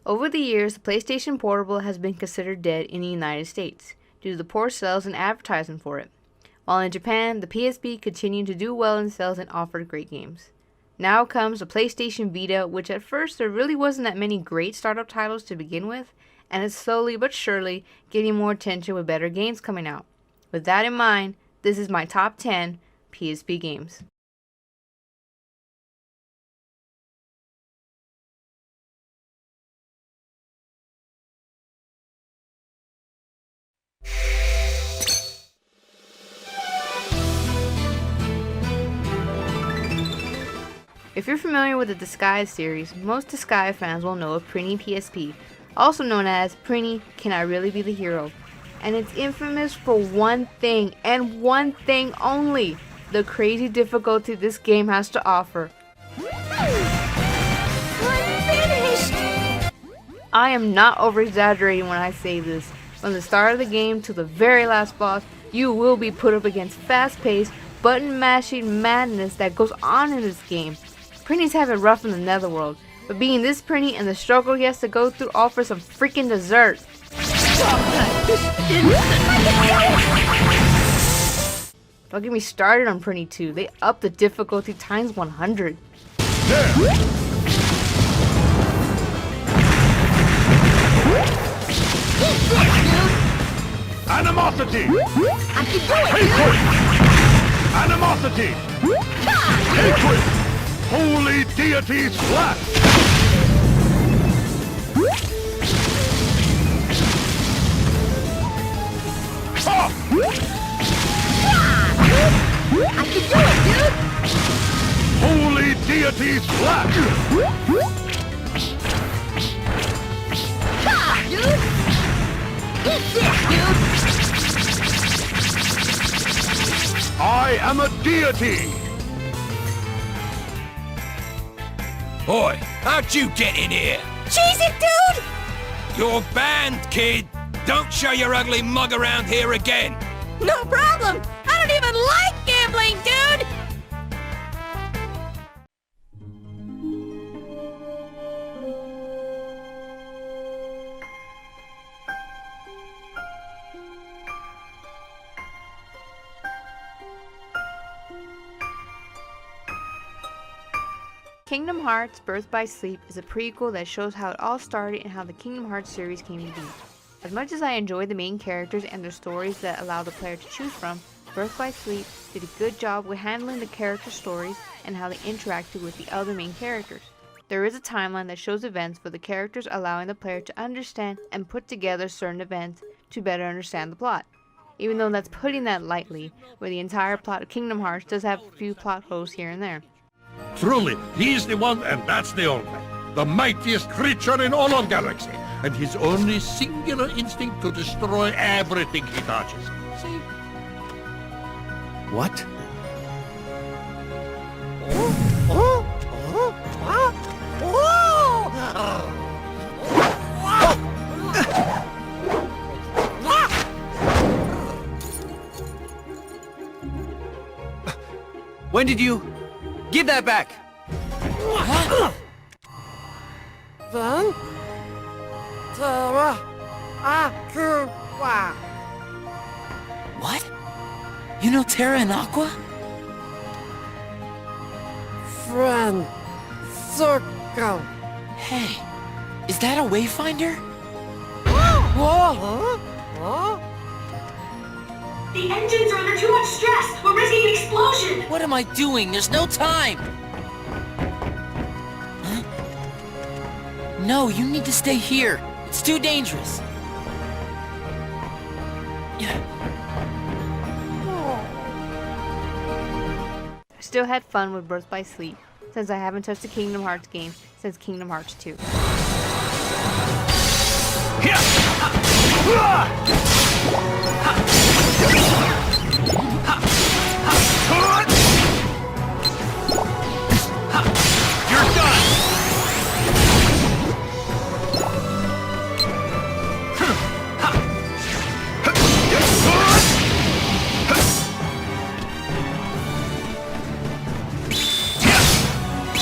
Over the years, the PlayStation Portable has been considered dead in the United States due to the poor sales and advertising for it, while in Japan, the PSP continued to do well in sales and offered great games. Now comes the PlayStation Vita, which at first there really wasn't that many great startup titles to begin with, and it's slowly but surely getting more attention with better games coming out. With that in mind, this is my top 10 PSP games. If you're familiar with the Disgaea series, most Disgaea fans will know of Prinny PSP, also known as Prinny Can I Really Be the Hero? And it's infamous for one thing, and one thing only, the crazy difficulty this game has to offer. I am not over-exaggerating when I say this. From the start of the game to the very last boss, you will be put up against fast-paced, button-mashing madness that goes on in this game. Prinny's have it rough in the netherworld, but being this Prinny and the struggle he has to go through offers some freaking dessert. Don't get me started on Prinny 2, they upped the difficulty times 100. Animosity! I can do it, Animosity! Hatred! Holy deities flat! I can do it, dude! Holy deities flat! Dude! Eat this, dude! I am a deity! Boy, how'd you get in here? Cheese it, dude! You're banned, kid! Don't show your ugly mug around here again! No problem! I don't even like gambling, dude! Kingdom Hearts Birth by Sleep is a prequel that shows how it all started and how the Kingdom Hearts series came to be. As much as I enjoy the main characters and their stories that allow the player to choose from, Birth by Sleep did a good job with handling the character stories and how they interacted with the other main characters. There is a timeline that shows events for the characters, allowing the player to understand and put together certain events to better understand the plot. Even though that's putting that lightly, where the entire plot of Kingdom Hearts does have a few plot holes here and there. Truly, he's the one, and that's the only. The mightiest creature in all of galaxy, and his only singular instinct to destroy everything he touches. See? What? When did you... Give that back! Then... Terra... Aqua... What? You know Terra and Aqua? Friend... Circle... Hey, is that a wayfinder? Whoa! Huh? The engines are under too much stress! We're risking an explosion! What am I doing? There's no time! Huh? No, you need to stay here. It's too dangerous. I still had fun with Birth by Sleep, since I haven't touched a Kingdom Hearts game since Kingdom Hearts 2. You're done!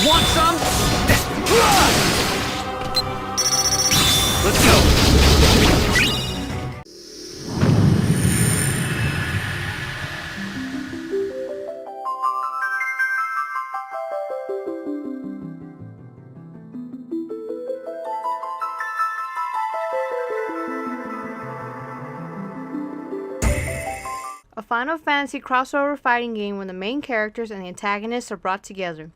Want some? A Final Fantasy crossover fighting game where the main characters and the antagonists are brought together.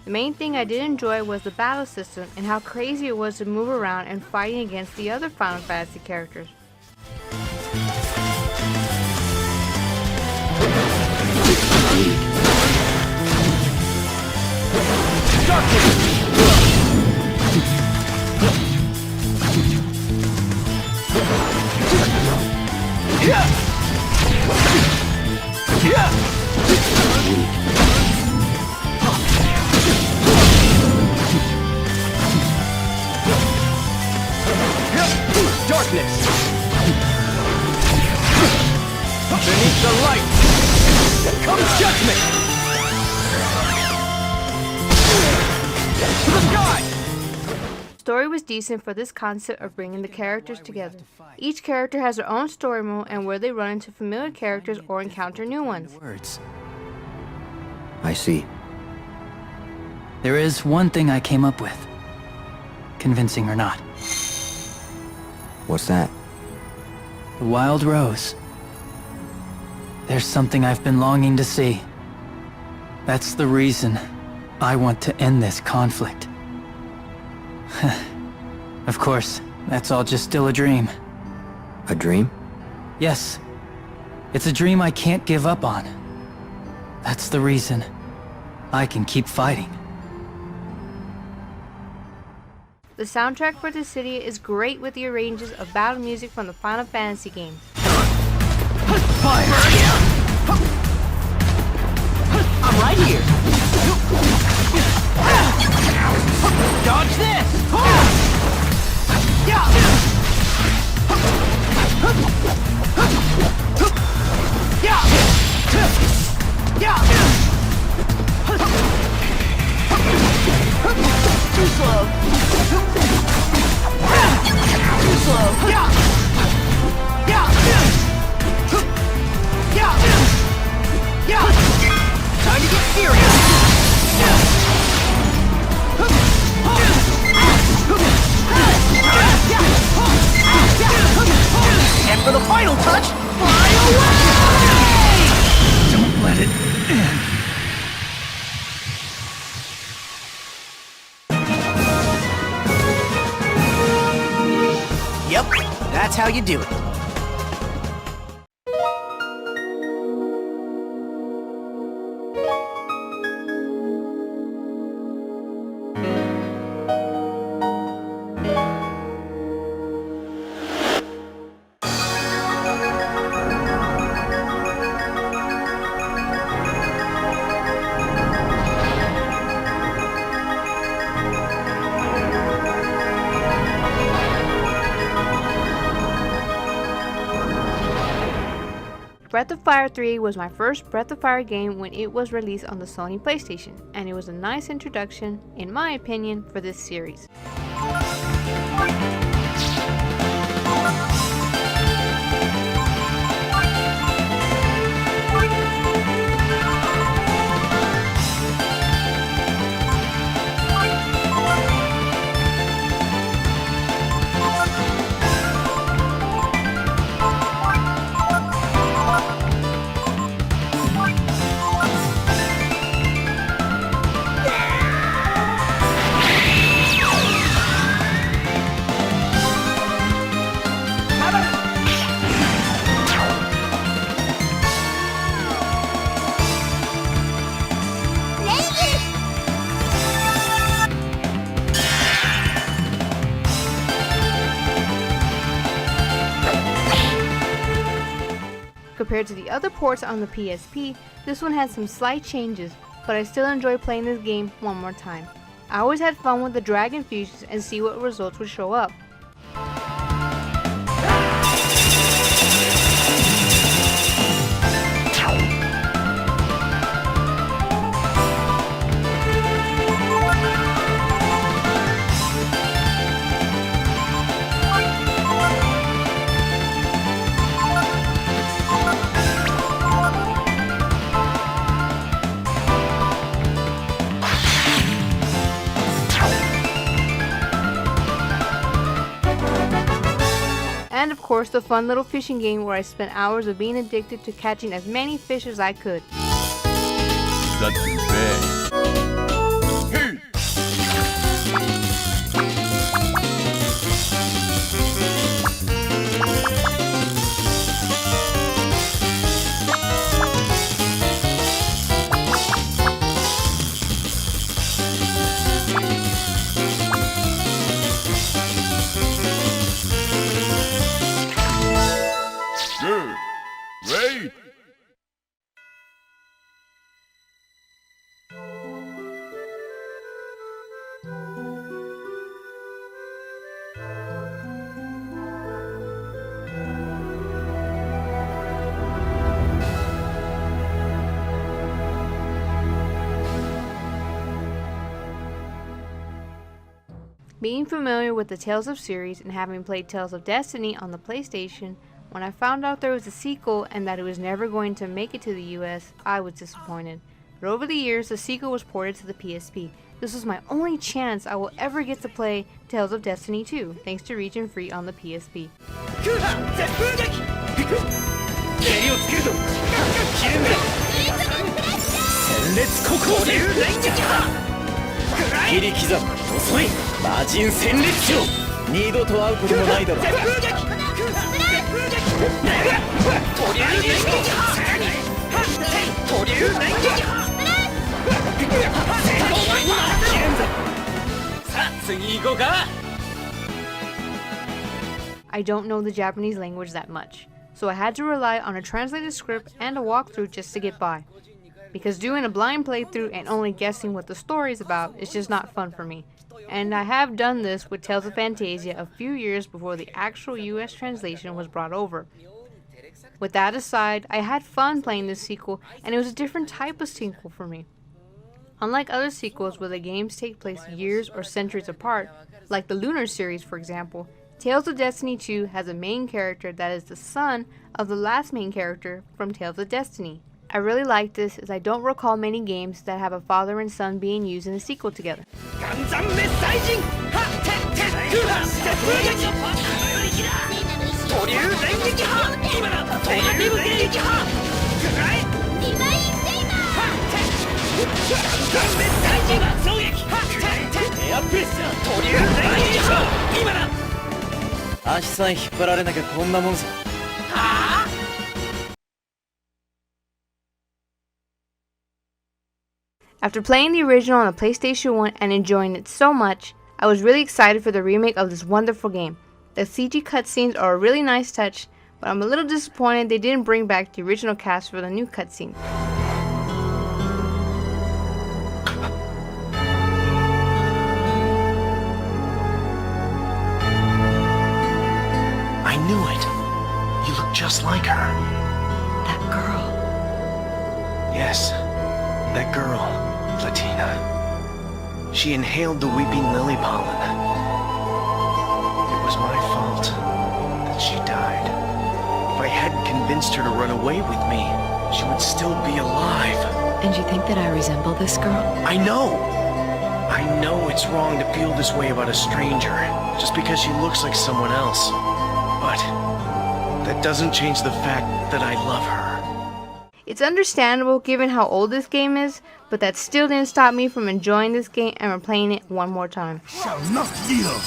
The main thing I did enjoy was the battle system and how crazy it was to move around and fighting against the other Final Fantasy characters. Darkness! Beneath the light comes judgment! To the sky! Story was decent for this concept of bringing the characters together. Each character has their own story mode and where they run into familiar characters or encounter new ones. Words. I see. There is one thing I came up with. Convincing or not. What's that? The Wild Rose. There's something I've been longing to see. That's the reason I want to end this conflict. Of course, that's all just still a dream. A dream? Yes. It's a dream I can't give up on. That's the reason I can keep fighting. The soundtrack for this city is great with the arrangements of battle music from the Final Fantasy games. Fire! I'm right here! Dodge this! Too slow! Too slow! Time to get serious! And for the final touch, fly away! Don't let it end. Yep, that's how you do it. Breath of Fire 3 was my first Breath of Fire game when it was released on the Sony PlayStation, and it was a nice introduction, in my opinion, for this series. Compared to the other ports on the PSP, this one had some slight changes, but I still enjoy playing this game one more time. I always had fun with the dragon fusions and see what results would show up. course, the fun little fishing game where I spent hours of being addicted to catching as many fish as I could. That's bad. Good. Great. Being familiar with the Tales of series and having played Tales of Destiny on the PlayStation, when I found out there was a sequel and that it was never going to make it to the US, I was disappointed. But over the years, the sequel was ported to the PSP. This was my only chance I will ever get to play Tales of Destiny 2, thanks to region free on the PSP. I don't know the Japanese language that much, so I had to rely on a translated script and a walkthrough just to get by. Because doing a blind playthrough and only guessing what the story is about is just not fun for me. And I have done this with Tales of Phantasia a few years before the actual US translation was brought over. With that aside, I had fun playing this sequel, and it was a different type of sequel for me. Unlike other sequels where the games take place years or centuries apart, like the Lunar series for example, Tales of Destiny 2 has a main character that is the son of the last main character from Tales of Destiny. I really like this as I don't recall many games that have a father and son being used in a sequel together. After playing the original on the PlayStation 1 and enjoying it so much, I was really excited for the remake of this wonderful game. The CG cutscenes are a really nice touch, but I'm a little disappointed they didn't bring back the original cast for the new cutscenes. I knew it. You look just like her. That girl. Yes, that girl, Latina. She inhaled the weeping lily pollen. It was my fault that she died. If I hadn't convinced her to run away with me, she would still be alive. And you think that I resemble this girl? I know it's wrong to feel this way about a stranger, just because she looks like someone else. But that doesn't change the fact that I love her. It's understandable given how old this game is, but that still didn't stop me from enjoying this game and replaying it one more time. Shall not yield.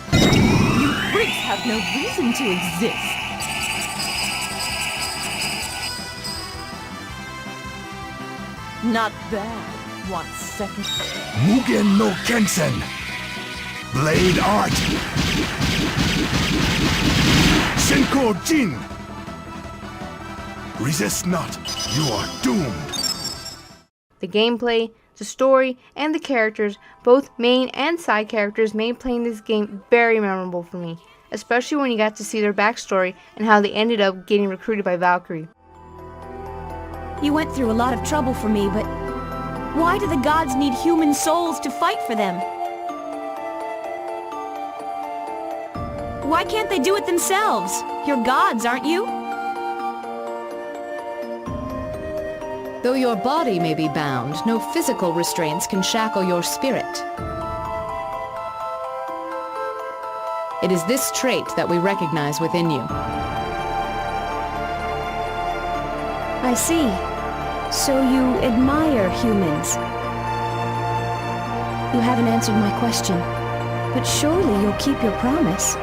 You freaks have no reason to exist. Not bad. 1 second. Mugen no Kensen. Blade Art. Senko Jin. Resist not. You are doomed. The gameplay, the story, and the characters, both main and side characters, made playing this game very memorable for me, especially when you got to see their backstory and how they ended up getting recruited by Valkyrie. You went through a lot of trouble for me, but why do the gods need human souls to fight for them? Why can't they do it themselves? You're gods, aren't you? Though your body may be bound, no physical restraints can shackle your spirit. It is this trait that we recognize within you. I see. So you admire humans. You haven't answered my question, but surely you'll keep your promise.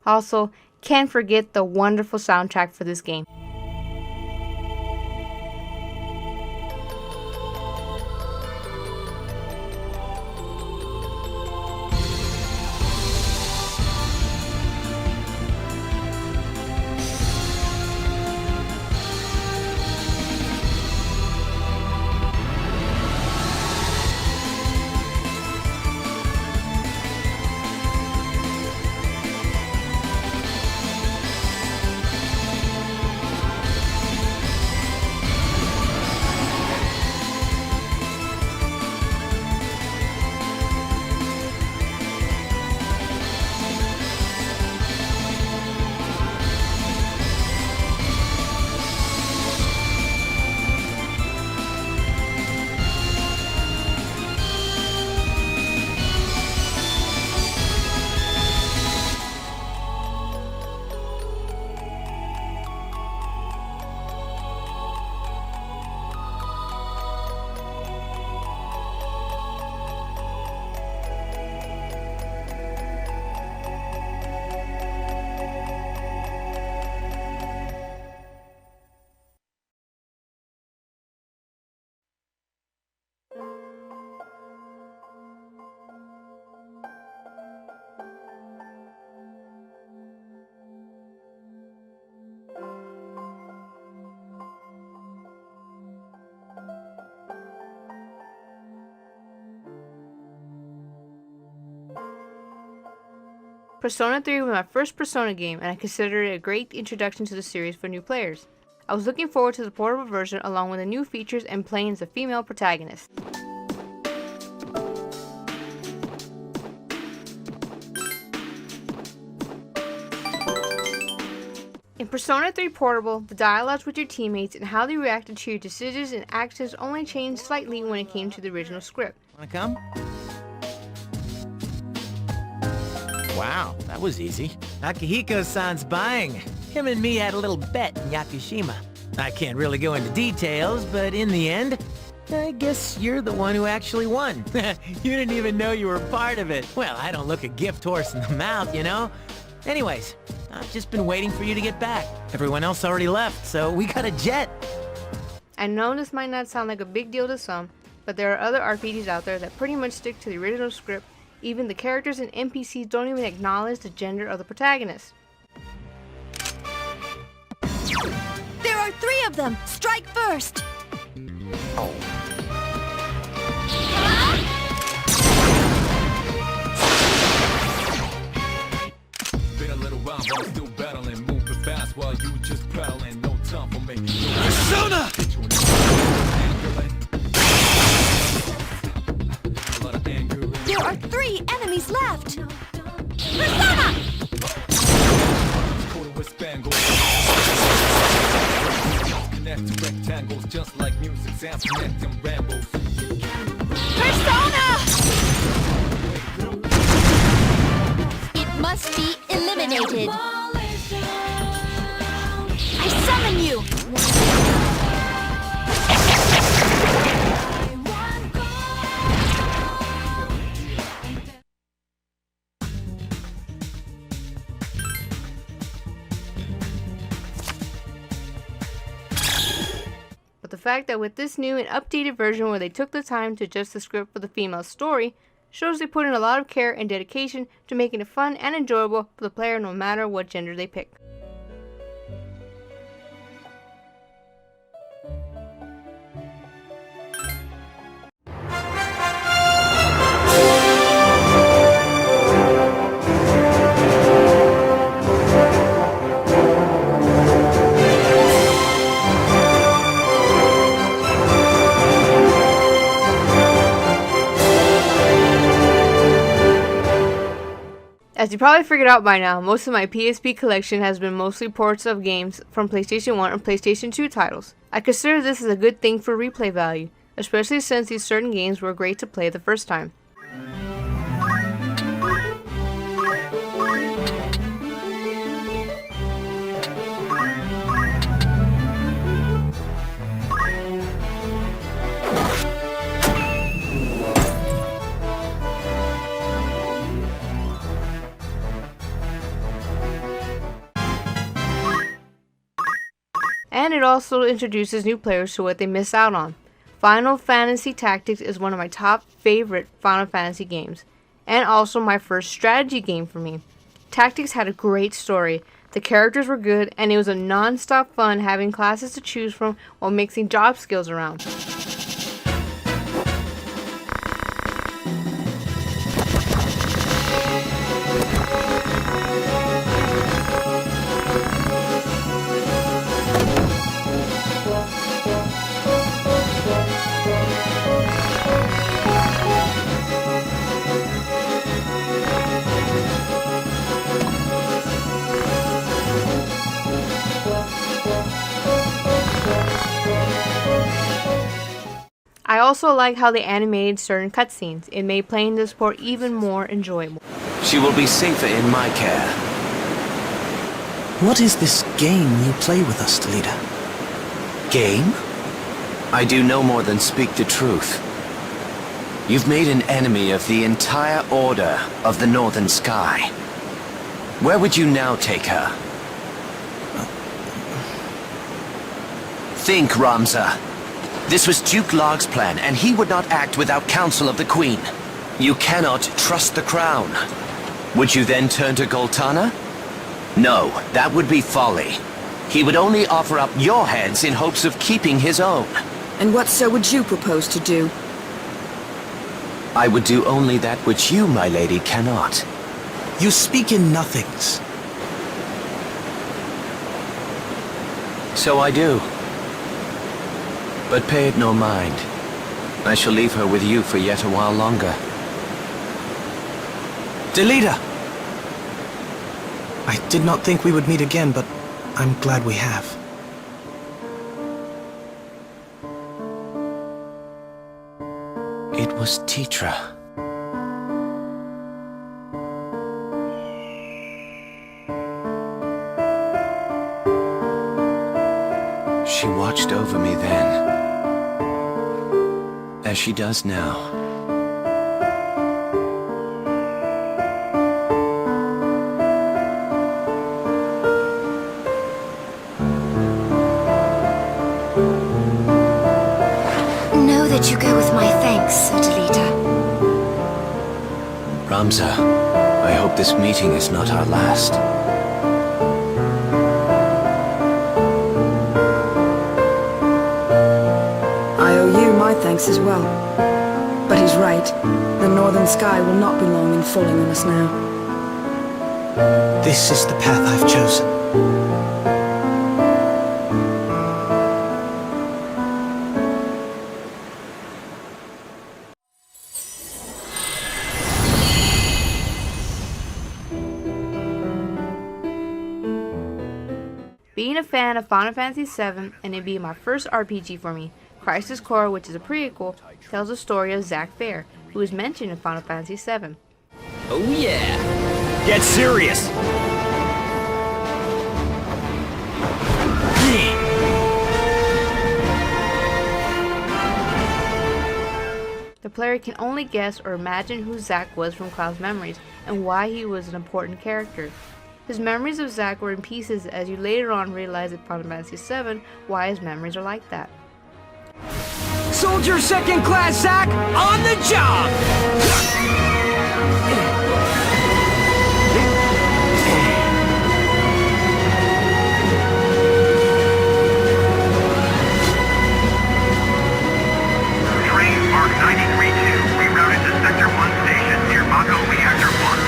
Also, can't forget the wonderful soundtrack for this game. Persona 3 was my first Persona game, and I consider it a great introduction to the series for new players. I was looking forward to the portable version along with the new features and playing as a female protagonist. In Persona 3 Portable, the dialogues with your teammates and how they reacted to your decisions and actions only changed slightly when it came to the original script. Wanna come? Wow, that was easy. Akihiko-san's buying. Him and me had a little bet in Yakushima. I can't really go into details, but in the end, I guess you're the one who actually won. You didn't even know you were part of it. Well, I don't look a gift horse in the mouth, you know? Anyways, I've just been waiting for you to get back. Everyone else already left, so we got a jet. I know this might not sound like a big deal to some, but there are other RPGs out there that pretty much stick to the original script. Even the characters and NPCs don't even acknowledge the gender of the protagonist. There are 3 of them! Strike first! Been a little while, but I'm still battling, moving fast while you just prowling. No time for me. Persona! There are 3 enemies left! Persona! Connect to rectangles just like music sounds connecting rambles. Persona! It must be eliminated. I summon you! The fact that with this new and updated version where they took the time to adjust the script for the female story shows they put in a lot of care and dedication to making it fun and enjoyable for the player no matter what gender they pick. As you probably figured out by now, most of my PSP collection has been mostly ports of games from PlayStation 1 and PlayStation 2 titles. I consider this as a good thing for replay value, especially since these certain games were great to play the first time. And it also introduces new players to what they miss out on. Final Fantasy Tactics is one of my top favorite Final Fantasy games, and also my first strategy game for me. Tactics had a great story, the characters were good, and it was a non-stop fun having classes to choose from while mixing job skills around. I also like how they animated certain cutscenes. It made playing this port even more enjoyable. She will be safer in my care. What is this game you play with us, Delita? Game? I do no more than speak the truth. You've made an enemy of the entire Order of the Northern Sky. Where would you now take her? Think, Ramza. This was Duke Log's plan, and he would not act without counsel of the Queen. You cannot trust the crown. Would you then turn to Goltana? No, that would be folly. He would only offer up your heads in hopes of keeping his own. And what so would you propose to do? I would do only that which you, my lady, cannot. You speak in nothings. So I do. But pay it no mind. I shall leave her with you for yet a while longer. Delita! I did not think we would meet again, but I'm glad we have. It was Tetra. She watched over me then, as she does now. Know that you go with my thanks, Sir Delita. Ramza, I hope this meeting is not our last. I owe you my thanks as well. But he's right. The Northern Sky will not be long in falling on us now. This is the path I've chosen. Being a fan of Final Fantasy VII and it being my first RPG for me, Crisis Core, which is a prequel, tells the story of Zack Fair, who is mentioned in Final Fantasy VII. Oh yeah! Get serious! The player can only guess or imagine who Zack was from Cloud's memories and why he was an important character. His memories of Zack were in pieces as you later on realize in Final Fantasy VII why his memories are like that. Soldier second class Zack, on the job! Train Mark 93-2 rerouted to Sector 1 station near Mako Reactor 1.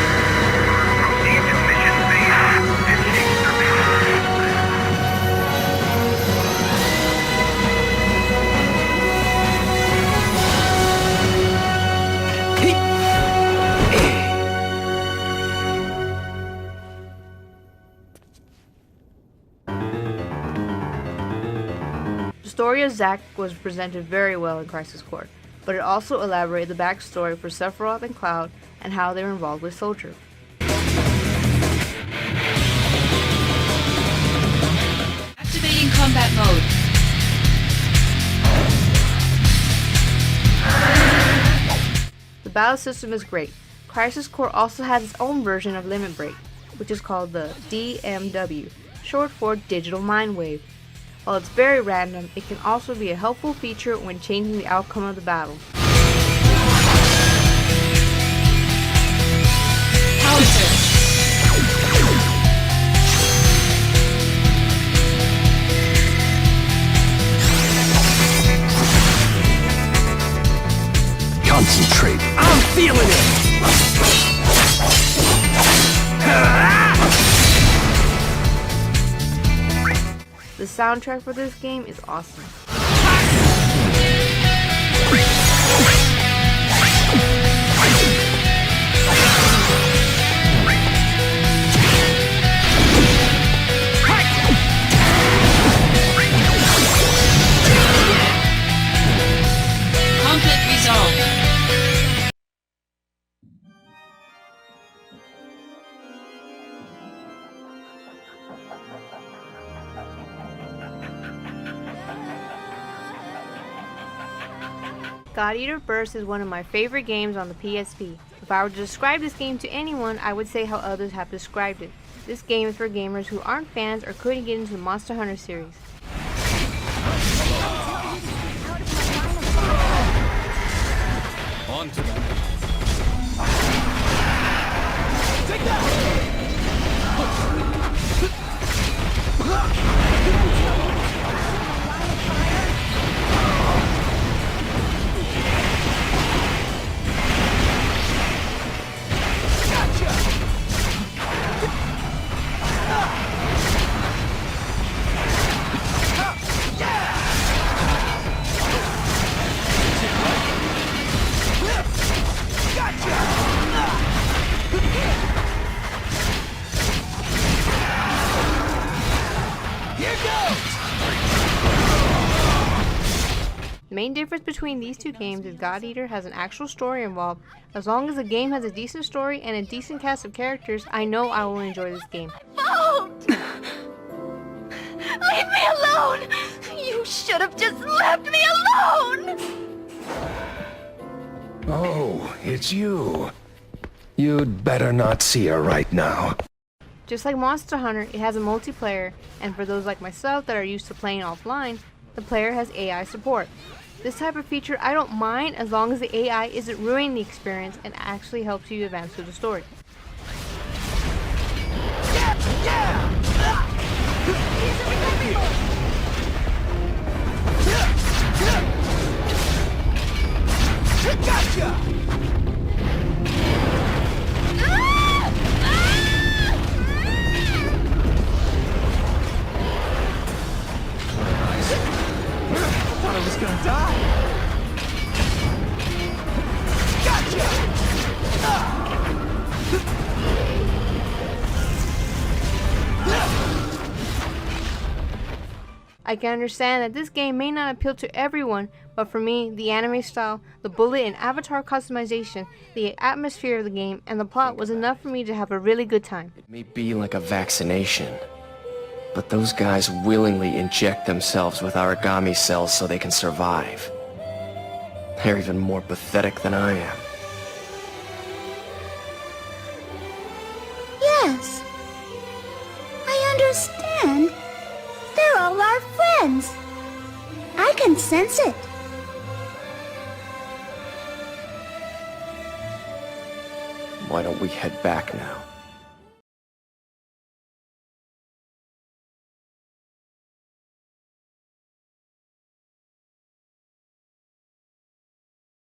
Proceed to mission phase and change their base. The story of Zack was presented very well in Crisis Core, but it also elaborated the backstory for Sephiroth and Cloud and how they were involved with Soldier. Activating combat mode. The battle system is great. Crisis Core also has its own version of Limit Break, which is called the DMW, short for Digital Mind Wave. While it's very random, it can also be a helpful feature when changing the outcome of the battle. Concentrate. I'm feeling it! The soundtrack for this game is awesome. Conflict resolved. God Eater Burst is one of my favorite games on the PSP. If I were to describe this game to anyone, I would say how others have described it. This game is for gamers who aren't fans or couldn't get into the Monster Hunter series. On to them. Take that! The main difference between these two games is God Eater has an actual story involved. As long as the game has a decent story and a decent cast of characters, I know I will enjoy this game. Won't! Leave me alone! You should have just left me alone! Oh, it's you. You'd better not see her right now. Just like Monster Hunter, it has a multiplayer, and for those like myself that are used to playing offline, the player has AI support. This type of feature I don't mind as long as the AI isn't ruining the experience and actually helps you advance through the story. Gotcha! I was gonna die. I can understand that this game may not appeal to everyone, but for me, the anime style, the bullet and avatar customization, the atmosphere of the game, and the plot was enough for me to have a really good time. It may be like a vaccination, but those guys willingly inject themselves with origami cells so they can survive. They're even more pathetic than I am. Yes. I understand. They're all our friends. I can sense it. Why don't we head back now?